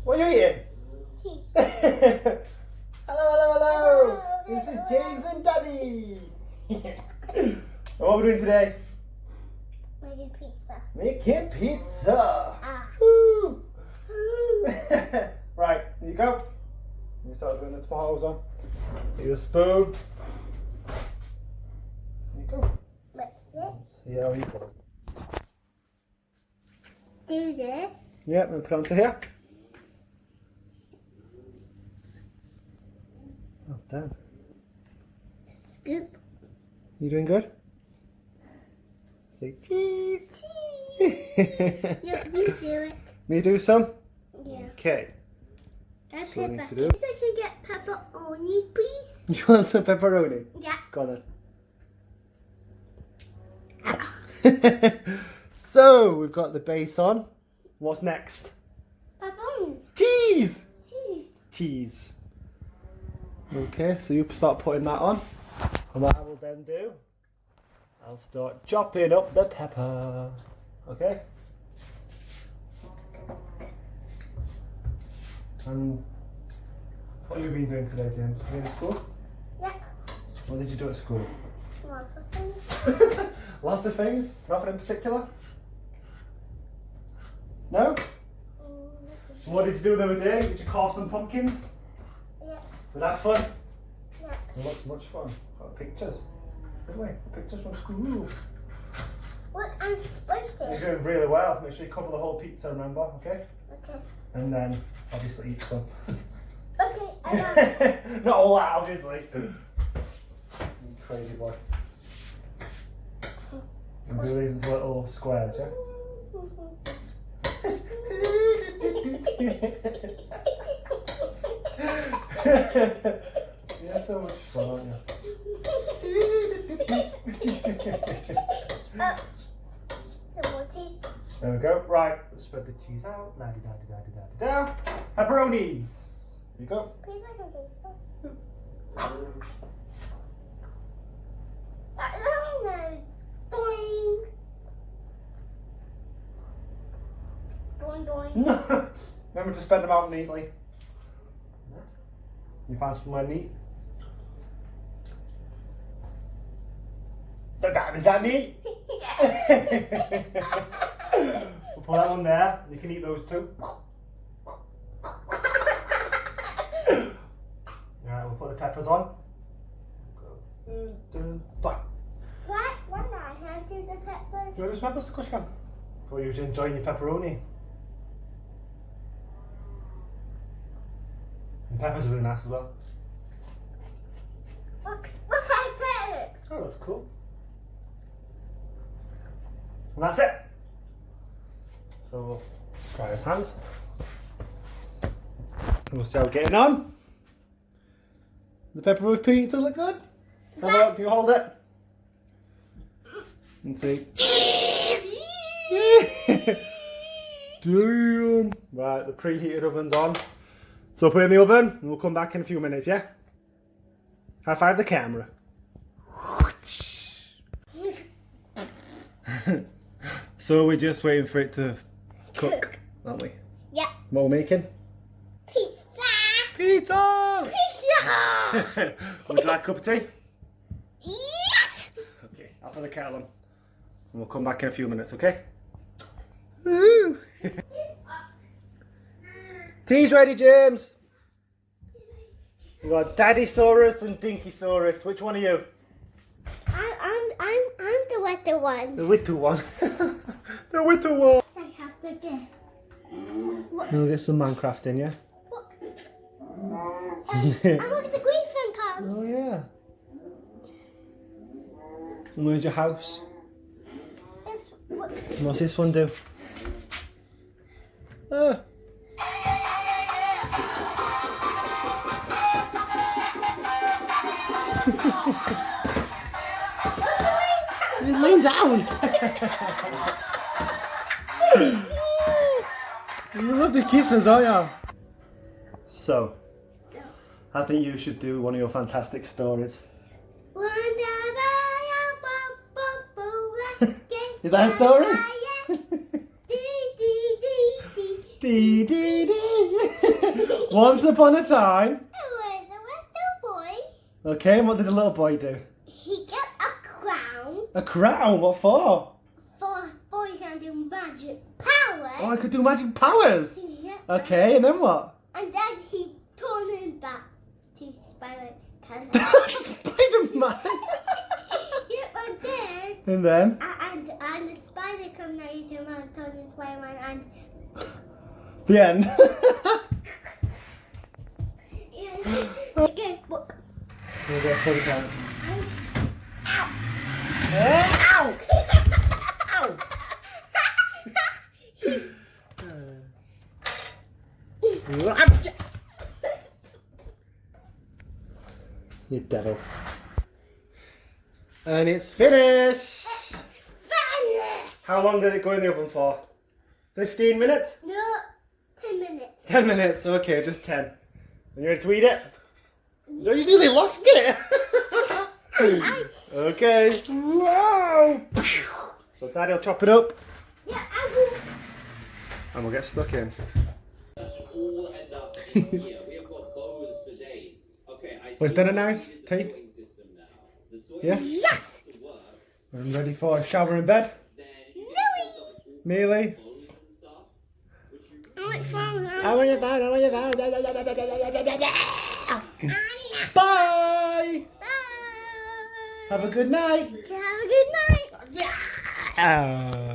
What are you eating? Cheese. Hello. This is James and Daddy. What are we doing today? Making pizza. Making pizza. Ah. Woo. Right, here you go. You start putting the tomatoes on. Get a spoon. There you go. Mix it. See how you put it. Do this. Yep, and put it onto here. Well done. Scoop. You doing good? Say cheese. You do it. Me do some? Yeah. Okay. Get So what pepper. needs to do? If I can get pepperoni, please. You want some pepperoni? Yeah. Go on then. So, we've got the base on. What's next? Pepperoni. Cheese! Cheese. Cheese. Okay, so you start putting that on. And what I will then do, I'll start chopping up the pepper. Okay? And what have you been doing today, James? You been to school? Yeah. What did you do at school? Lots of things. Lots of things? Nothing in particular? No? What did you do the other day? Did you carve some pumpkins? Yeah. Was that fun? Yeah. It looks much fun. Got pictures. Anyway, pictures from school. Look, I'm You're splitting. doing really well. Make sure you cover the whole pizza, remember? Okay? Okay. And then obviously eat some. Okay, I got it. Not all that, obviously. You crazy boy. And do these into little squares, yeah? You're so much fun, aren't you? Some more cheese. There we go. Right, let's spread the cheese out. La di da di da di da di da. Pepperonis. Here you go. Please, I can taste it. Doing. Doing, doing. Remember to spread them out neatly. You find somewhere neat? Is that neat? We'll put that one there. You can eat those too. Alright, we'll put the peppers on. What? Why not? I have to do the peppers. Do you want those peppers? Of course you can. For you enjoying your pepperoni. And peppers are really nice as well. Look, I put it. Oh, that's cool. And that's it. So we'll try his hands. And we'll see how we're getting on. The pepperoni pizza look good? How about, can you hold it? And see. Damn. Right, the preheated oven's on. So put it in the oven and we'll come back in a few minutes, yeah? High five the camera. So we're just waiting for it to cook, aren't we? Yeah. What we're making? Pizza. Pizza! Pizza. Would you like a cup of tea? Yes. Okay, I'll put the kettle on. And we'll come back in a few minutes, okay? Woo! Tea's ready, James. We got Daddysaurus and Dinkysaurus. Which one are you? I'm the wetter one. The little one. The little one. I have to get. We'll get some Minecraft in, yeah? Look. And look, the griffin comes. Oh, yeah. And where's your house? What's this one do? Ah. He's laying down. You love the kisses, don't you? So, I think you should do one of your fantastic stories. Is that a story? Dee dee dee. Once upon a time. There was a little boy. Okay, and what did the little boy do? He got a crown A crown? What for? for he can do magic powers. Oh, I could do magic powers. Yeah. Okay, and then what? And then he turned him back to Spider-Man. Spider-Man. Yeah, and then And then? and the spider come out to him and turned into Spider-Man and The end. yeah. Okay, look. We'll get a full count. Ow. Ow! Ow. You devil. And it's finished. How long did it go in the oven for? 15 minutes? No, 10 minutes. 10 minutes, okay, just 10. And you ready to eat it? No, you nearly lost it! Okay. Wow! So Daddy will chop it up Yeah, I will. and we'll get stuck in. All end up in here. We have got bows for days. Okay, I Was see that a why nice you did the tape? sorting system now. The sorting Yeah? system Yes! has to work, I'm ready for a shower in bed. then you get yourself all Mealy. bows and stuff, which you I want phone. I want your phone, I want your phone. Bye! Bye. Have a good night. Have a good night. Ah.